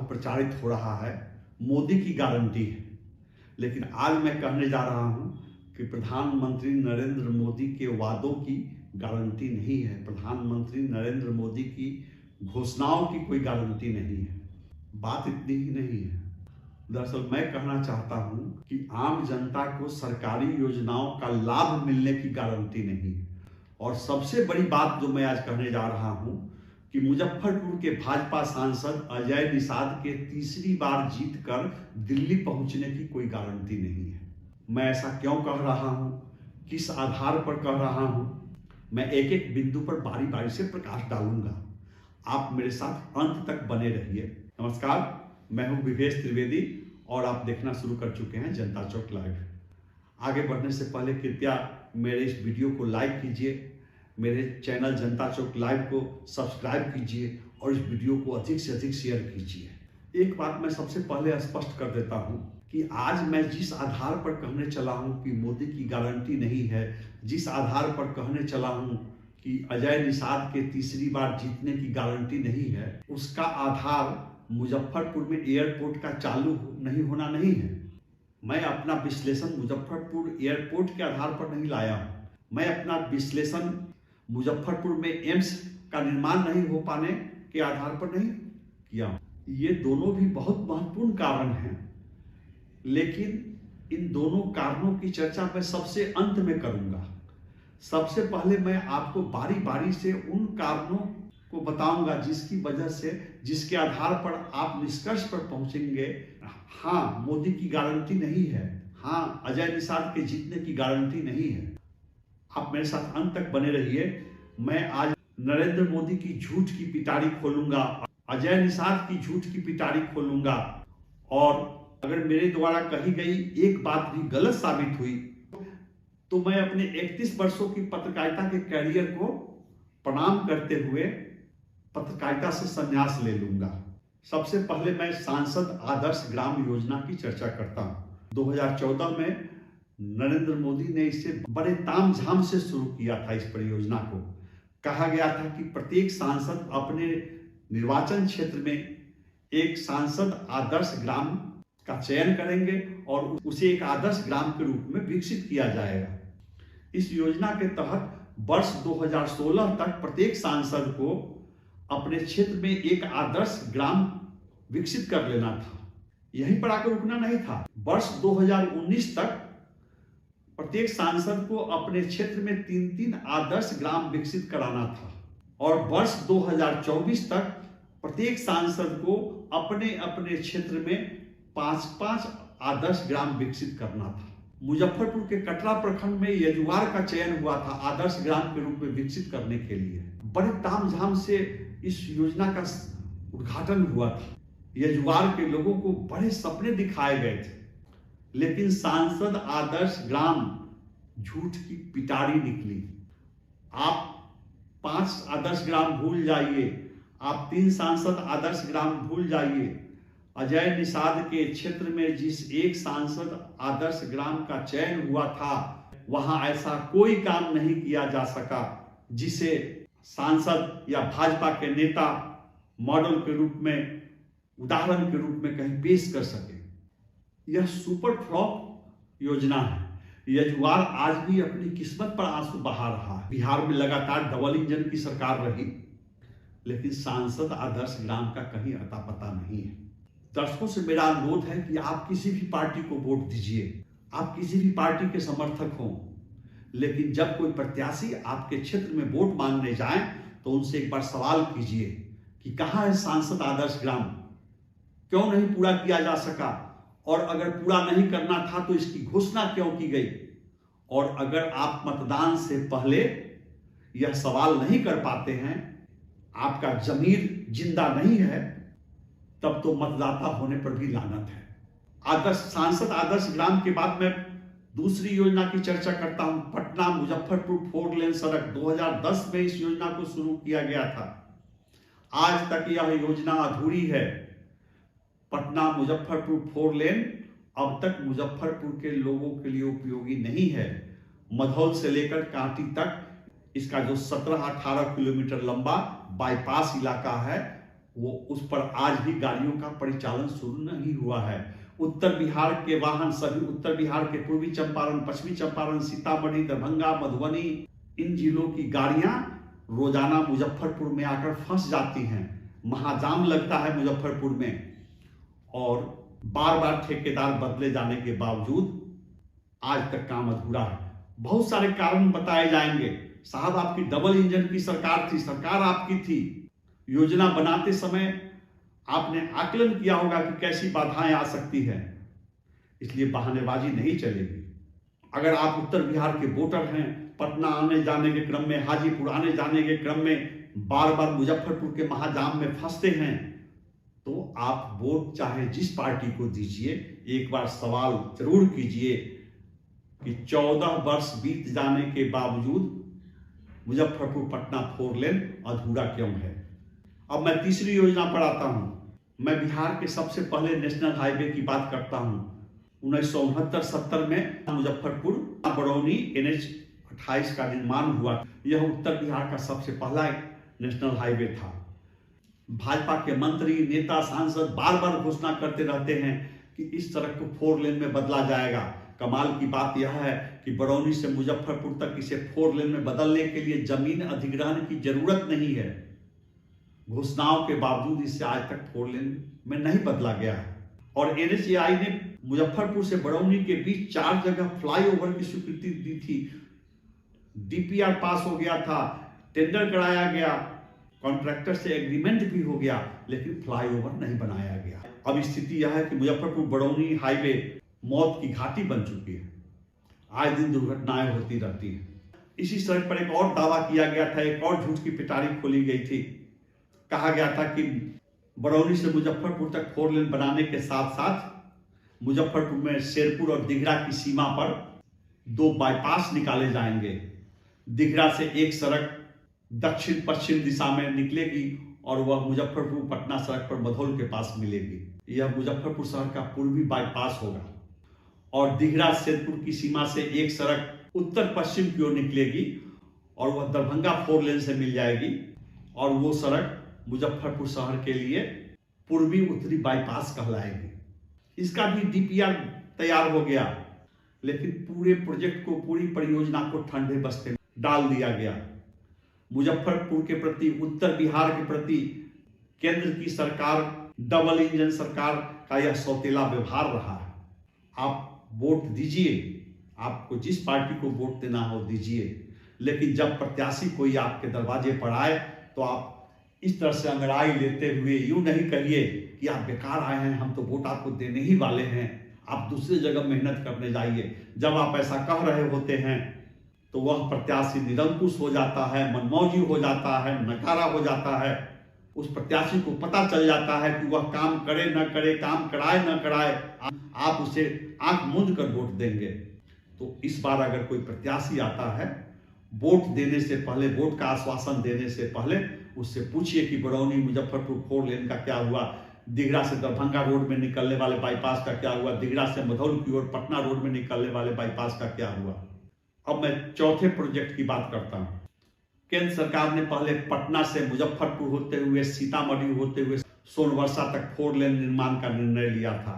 प्रचारित हो रहा है मोदी की गारंटी है, लेकिन आज मैं कहने जा रहा हूं कि प्रधानमंत्री नरेंद्र मोदी के वादों की गारंटी नहीं है, प्रधानमंत्री नरेंद्र मोदी की घोषणाओं की कोई गारंटी नहीं है। बात इतनी ही नहीं है, दरअसल मैं कहना चाहता हूं कि आम जनता को सरकारी योजनाओं का लाभ मिलने की गारंटी नहीं है। और सबसे बड़ी बात जो मैं आज कहने जा रहा हूं कि मुजफ्फरपुर के भाजपा सांसद अजय निषाद के तीसरी बार जीतकर दिल्ली पहुंचने की कोई गारंटी नहीं है। मैं ऐसा क्यों कह रहा हूं, किस आधार पर कह रहा हूं, मैं एक एक बिंदु पर बारी बारी से प्रकाश डालूंगा। आप मेरे साथ अंत तक बने रहिए। नमस्कार, मैं हूं विवेश त्रिवेदी और आप देखना शुरू कर चुके हैं जनता चौक लाइव। आगे बढ़ने से पहले कृपया मेरे इस वीडियो को लाइक कीजिए, मेरे चैनल जनता चौक लाइव को सब्सक्राइब कीजिए और इस वीडियो को अधिक से अधिक शेयर कीजिए। एक बात मैं सबसे पहले स्पष्ट कर देता हूं कि आज मैं जिस आधार पर कहने चला हूं कि मोदी की गारंटी नहीं है, जिस आधार पर कहने चला हूं कि अजय निषाद के तीसरी बार जीतने की गारंटी नहीं है, उसका आधार मुजफ्फरपुर में एयरपोर्ट का चालू नहीं होना नहीं है। मैं अपना विश्लेषण मुजफ्फरपुर एयरपोर्ट के आधार पर नहीं लाया हूं, मैं अपना विश्लेषण मुजफ्फरपुर में एम्स का निर्माण नहीं हो पाने के आधार पर नहीं किया। ये दोनों भी बहुत महत्वपूर्ण कारण हैं, लेकिन इन दोनों कारणों की चर्चा मैं सबसे अंत में करूंगा। सबसे पहले मैं आपको बारी बारी से उन कारणों को बताऊंगा जिसकी वजह से, जिसके आधार पर आप निष्कर्ष पर पहुंचेंगे, हाँ मोदी की गारंटी नहीं है, हाँ अजय निषाद के जीतने की गारंटी नहीं है। आप मेरे साथ अंत तक बने रहिए। मैं आज नरेंद्र मोदी की झूठ की पिटारी खोलूंगा, अजय निषाद की झूठ की पिटारी खोलूंगा, और अगर मेरे द्वारा कही गई एक बात भी गलत साबित हुई तो मैं अपने 31 वर्षों की पत्रकारिता के कैरियर को प्रणाम करते हुए पत्रकारिता से संन्यास ले लूंगा। सबसे पहले मैं सांसद आदर्श ग्राम योजना की चर्चा करता हूं। 2014 में नरेंद्र मोदी ने इसे बड़े तामझाम से शुरू किया था। इस परियोजना को कहा गया था कि प्रत्येक सांसद अपने निर्वाचन क्षेत्र में एक सांसद आदर्श ग्राम का चयन करेंगे और उसे एक आदर्श ग्राम के रूप में विकसित किया जाएगा। इस योजना के तहत वर्ष 2016 तक प्रत्येक सांसद को अपने क्षेत्र में एक आदर्श ग्राम विकसित कर लेना था। यहीं पर आकर रुकना नहीं था। वर्ष 2019 तक प्रत्येक सांसद को अपने क्षेत्र में 3-3 आदर्श ग्राम विकसित कराना था और वर्ष 2024 तक प्रत्येक सांसद को अपने अपने क्षेत्र में 5-5 आदर्श ग्राम विकसित करना था। मुजफ्फरपुर के कटरा प्रखंड में यजुआर का चयन हुआ था आदर्श ग्राम के रूप में विकसित करने के लिए। बड़े तामझाम से इस योजना का उद्घाटन हुआ था। यजुआर के लोगों को बड़े सपने दिखाए गए थे, लेकिन सांसद आदर्श ग्राम झूठ की पिटारी निकली। आप 5 आदर्श ग्राम भूल जाइए, आप 3 सांसद आदर्श ग्राम भूल जाइए। अजय निषाद के क्षेत्र में जिस एक सांसद आदर्श ग्राम का चयन हुआ था, वहां ऐसा कोई काम नहीं किया जा सका जिसे सांसद या भाजपा के नेता मॉडल के रूप में, उदाहरण के रूप में कहीं पेश कर सके। यह सुपर फ्लॉप योजना है। यजुआर आज भी अपनी किस्मत पर आंसू बहा रहा है। बिहार में लगातार डबल इंजन की सरकार रही, लेकिन सांसद आदर्श ग्राम का कहीं अता पता नहीं है। दर्शकों से मेरा अनुरोध है कि आप किसी भी पार्टी को वोट दीजिए, आप किसी भी पार्टी के समर्थक हों, लेकिन जब कोई प्रत्याशी आपके क्षेत्र में वोट मांगने जाए तो उनसे एक बार सवाल कीजिए कि कहाँ है सांसद आदर्श ग्राम, क्यों नहीं पूरा किया जा सका, और अगर पूरा नहीं करना था तो इसकी घोषणा क्यों की गई। और अगर आप मतदान से पहले यह सवाल नहीं कर पाते हैं, आपका जमीर जिंदा नहीं है, तब तो मतदाता होने पर भी लानत है। आदर्श सांसद आदर्श ग्राम के बाद मैं दूसरी योजना की चर्चा करता हूं। पटना मुजफ्फरपुर 4 लेन सड़क 2010 में इस योजना को शुरू किया गया था। आज तक यह योजना अधूरी है। पटना मुजफ्फरपुर 4 लेन अब तक मुजफ्फरपुर के लोगों के लिए उपयोगी नहीं है। मधौल से लेकर कांटी तक इसका जो 17-18 किलोमीटर लंबा बाईपास इलाका है, वो उस पर आज भी गाड़ियों का परिचालन शुरू नहीं हुआ है। उत्तर बिहार के वाहन सभी उत्तर बिहार के पूर्वी चंपारण, पश्चिमी चंपारण, सीतामढ़ी, दरभंगा, मधुबनी, इन जिलों की गाड़ियां रोजाना मुजफ्फरपुर में आकर फंस जाती हैं। महाजाम लगता है मुजफ्फरपुर में, और बार बार ठेकेदार बदले जाने के बावजूद आज तक काम अधूरा है। बहुत सारे कारण बताए जाएंगे। साहब, आपकी डबल इंजन की सरकार थी, सरकार आपकी थी। योजना बनाते समय आपने आकलन किया होगा कि कैसी बाधाएं आ सकती हैं, इसलिए बहानेबाजी नहीं चलेगी। अगर आप उत्तर बिहार के वोटर हैं, पटना आने जाने के क्रम में, हाजीपुर आने जाने के क्रम में बार बार मुजफ्फरपुर के महाजाम में फंसते हैं, तो आप वोट चाहे जिस पार्टी को दीजिए, एक बार सवाल जरूर कीजिए कि 14 वर्ष बीत जाने के बावजूद मुजफ्फरपुर पटना 4 लेन अधूरा क्यों है। अब मैं तीसरी योजना पर आता हूं। मैं बिहार के सबसे पहले नेशनल हाईवे की बात करता हूं। 1969-70 में मुजफ्फरपुर बरौनी NH 28 का निर्माण हुआ। यह उत्तर बिहार का सबसे पहला नेशनल हाईवे था। भाजपा के मंत्री, नेता, सांसद बार बार घोषणा करते रहते हैं कि इस सड़क को 4 लेन में बदला जाएगा। कमाल की बात यह है कि बरौनी से मुजफ्फरपुर तक इसे 4 लेन में बदलने के लिए जमीन अधिग्रहण की जरूरत नहीं है। घोषणाओं के बावजूद इसे आज तक 4 लेन में नहीं बदला गया है। और NHAI ने मुजफ्फरपुर से बरौनी के बीच 4 जगह फ्लाईओवर की स्वीकृति दी थी। DPR पास हो गया था, टेंडर कराया गया, कॉन्ट्रैक्टर से एग्रीमेंट भी हो गया, लेकिन फ्लाईओवर नहीं बनाया गया। अब स्थिति यह है कि मुजफ्फरपुर बरौनी हाईवे मौत की घाटी बन चुकी है। आए दिन दुर्घटनाएं होती रहती हैं। इसी सड़क पर एक और दावा किया गया था, एक और झूठ की पिटारी खोली गई थी। कहा गया था कि बरौनी से मुजफ्फरपुर तक 4 लेन बनाने के साथ साथ मुजफ्फरपुर में शेरपुर और दिघरा की सीमा पर 2 बाईपास निकाले जाएंगे। दिघरा से एक सड़क दक्षिण पश्चिम दिशा में निकलेगी और वह मुजफ्फरपुर पटना सड़क पर मधौल के पास मिलेगी। यह मुजफ्फरपुर शहर का पूर्वी बाईपास होगा। और दिघरा शेरपुर की सीमा से एक सड़क उत्तर पश्चिम की ओर निकलेगी और वह दरभंगा 4 लेन से मिल जाएगी, और वो सड़क मुजफ्फरपुर शहर के लिए पूर्वी उत्तरी बाईपास कहलाएगी। इसका भी DPR तैयार हो गया, लेकिन पूरे प्रोजेक्ट को, पूरी परियोजना को ठंडे बस्ते में डाल दिया गया। मुजफ्फरपुर के प्रति, उत्तर बिहार के प्रति केंद्र की सरकार, डबल इंजन सरकार का यह सौतेला व्यवहार रहा है। आप वोट दीजिए, आपको जिस पार्टी को वोट देना हो दीजिए, लेकिन जब प्रत्याशी कोई आपके दरवाजे पर आए तो आप इस तरह से अंगड़ाई लेते हुए यूं नहीं कहिए कि आप बेकार आए हैं, हम तो वोट आपको देने ही वाले हैं, आप दूसरी जगह मेहनत करने जाइए। जब आप ऐसा कह रहे होते हैं तो वह प्रत्याशी निरंकुश हो जाता है, मनमौजी हो जाता है, नकारा हो जाता है। उस प्रत्याशी को पता चल जाता है कि वह काम करे न करे, काम कराए न कराए, आप उसे आंख मूंद कर वोट देंगे। तो इस बार अगर कोई प्रत्याशी आता है, वोट देने से पहले, वोट का आश्वासन देने से पहले उससे पूछिए कि बरौनी मुजफ्फरपुर 4 लेन का क्या हुआ, दिघरा से दरभंगा रोड में निकलने वाले बाईपास का क्या हुआ, दिघरा से मधौल की ओर पटना रोड में निकलने वाले बाईपास का क्या हुआ। अब मैं चौथे प्रोजेक्ट की बात करता हूं। केंद्र सरकार ने पहले पटना से मुजफ्फरपुर होते हुए, सीतामढ़ी होते हुए सोनवर्षा तक 4 लेन निर्माण का निर्णय लिया था,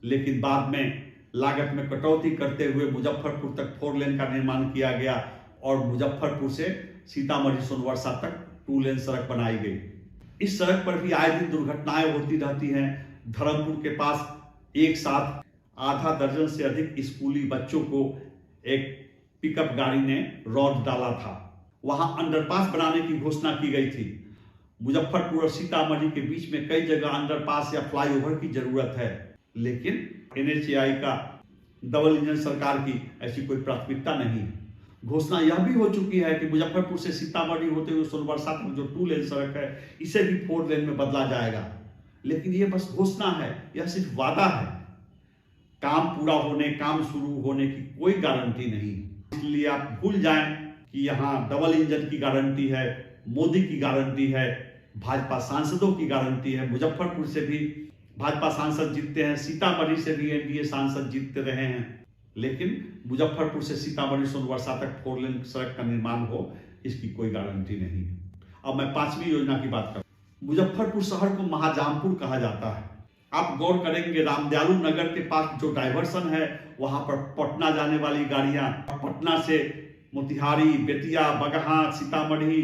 लेकिन बाद में लागत में कटौती करते हुए मुजफ्फरपुर तक 4 लेन का निर्माण किया गया और मुजफ्फरपुर से सीतामढ़ी सोनवर्षा तक 2 लेन सड़क बनाई गई। इस सड़क पर भी आए दिन दुर्घटनाएं होती रहती हैं। धर्मपुर के पास एक साथ आधा दर्जन से अधिक स्कूली बच्चों को एक पिकअप गाड़ी ने रौंद डाला था। वहां अंडरपास बनाने की घोषणा की गई थी। मुजफ्फरपुर और सीतामढ़ी के बीच में कई जगह अंडरपास या फ्लाईओवर की जरूरत है, लेकिन NHAI का, डबल इंजन सरकार की ऐसी कोई प्राथमिकता नहीं। घोषणा यह भी हो चुकी है कि मुजफ्फरपुर से सीतामढ़ी होते हुए सोनवर्षा तक जो 2 लेन सड़क है, इसे भी 4 लेन में बदला जाएगा, लेकिन यह बस घोषणा है, यह सिर्फ वादा है। काम पूरा होने, काम शुरू होने की कोई गारंटी नहीं। इसलिए आप भूल जाएं कि यहाँ डबल इंजन की गारंटी है, मोदी की गारंटी है, भाजपा सांसदों की गारंटी है। मुजफ्फरपुर से भी भाजपा सांसद जीतते हैं, सीतामढ़ी से भी NDA सांसद जीतते रहे हैं, लेकिन मुजफ्फरपुर से सीतामढ़ी सोनवर्षा तक 4 लेन सड़क का निर्माण हो, इसकी कोई गारंटी नहीं है। अब मैं 5वीं योजना की बात करूं। मुजफ्फरपुर शहर को महाजामपुर कहा जाता है। आप गौर करेंगे रामदयालु नगर के पास जो डाइवर्सन है वहां पर पटना जाने वाली गाड़ियां, पटना से मोतिहारी, बेतिया, बगहा, सीतामढ़ी,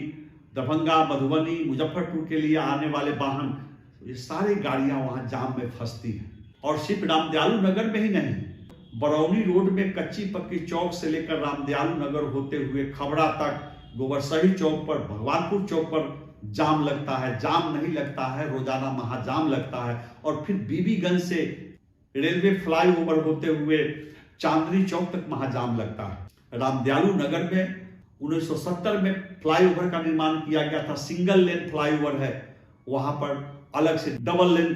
दरभंगा, मधुबनी, मुजफ्फरपुर के लिए आने वाले वाहन, ये सारी गाड़ियां वहां जाम में फंसती हैं। और सिर्फ रामदयालु नगर में ही नहीं, बरौनी रोड में कच्ची पक्की चौक से लेकर रामदयालु नगर होते हुए खबड़ा तक, गोबरसही चौक पर, भगवानपुर चौक पर जाम लगता है। जाम नहीं लगता है, रोजाना महाजाम लगता है। और फिर बीबीगंज से रेलवे फ्लाईओवर होते हुए चांदनी चौक तक महाजाम लगता है। रामदयालु नगर में 1970 में फ्लाईओवर का निर्माण किया गया था, सिंगल लेन फ्लाईओवर है, वहां पर अलग से डबल लेन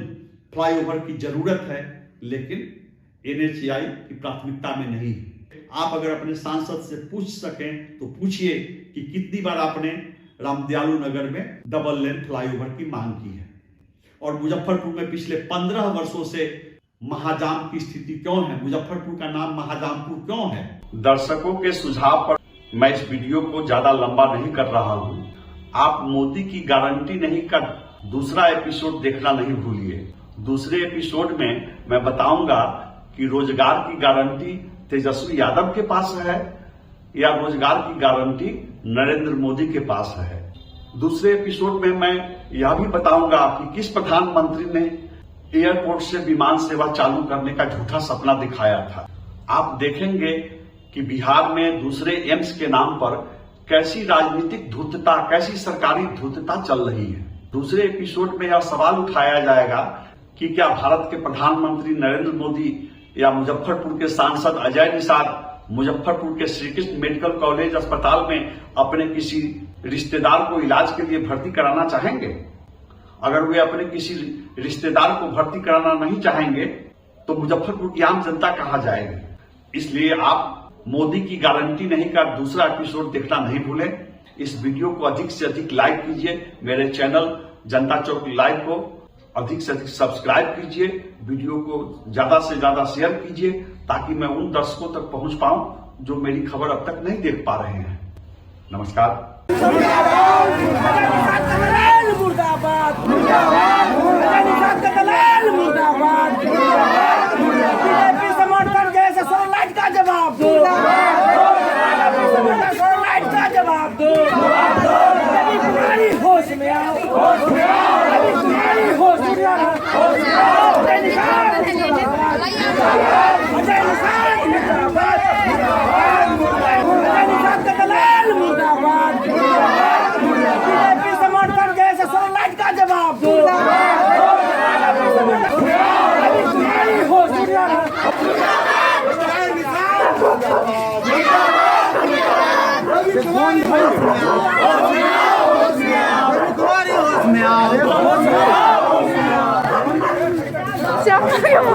फ्लाईओवर की जरूरत है, लेकिन NHAI की प्राथमिकता में नहीं। आप अगर अपने सांसद से पूछ सकें तो पूछिए कि कितनी बार आपने रामदयालु नगर में डबल लेन फ्लाईओवर की मांग की है। और मुजफ्फरपुर में पिछले 15 वर्षों से महाजाम की स्थिति क्यों है? मुजफ्फरपुर का नाम महाजामपुर क्यों है? दर्शकों के सुझाव पर मैं इस वीडियो को ज्यादा लंबा नहीं कर रहा हूं। आप मोदी की गारंटी नहीं कर दूसरा एपिसोड देखना नहीं भूलिए। दूसरे एपिसोड में मैं बताऊंगा कि रोजगार की गारंटी तेजस्वी यादव के पास है या रोजगार की गारंटी नरेंद्र मोदी के पास है। दूसरे एपिसोड में मैं यह भी बताऊंगा कि किस प्रधानमंत्री ने एयरपोर्ट से विमान सेवा चालू करने का झूठा सपना दिखाया था। आप देखेंगे कि बिहार में दूसरे एम्स के नाम पर कैसी राजनीतिक धूर्तता, कैसी सरकारी धूर्तता चल रही है। दूसरे एपिसोड में यह सवाल उठाया जाएगा कि क्या भारत के प्रधानमंत्री नरेंद्र मोदी या मुजफ्फरपुर के सांसद अजय निषाद मुजफ्फरपुर के श्री कृष्ण मेडिकल कॉलेज अस्पताल में अपने किसी रिश्तेदार को इलाज के लिए भर्ती कराना चाहेंगे? अगर वे अपने किसी रिश्तेदार को भर्ती कराना नहीं चाहेंगे तो मुजफ्फरपुर की आम जनता कहाँ जाएगी? इसलिए आप मोदी की गारंटी नहीं का दूसरा एपिसोड देखना नहीं भूलें। इस वीडियो को अधिक से अधिक लाइक कीजिए, मेरे चैनल जनता चौक लाइव को अधिक से अधिक सब्सक्राइब कीजिए, वीडियो को ज्यादा से ज्यादा शेयर कीजिए ताकि मैं उन दर्शकों तक पहुंच पाऊं जो मेरी खबर अब तक नहीं देख पा रहे हैं। नमस्कार। Siapa yang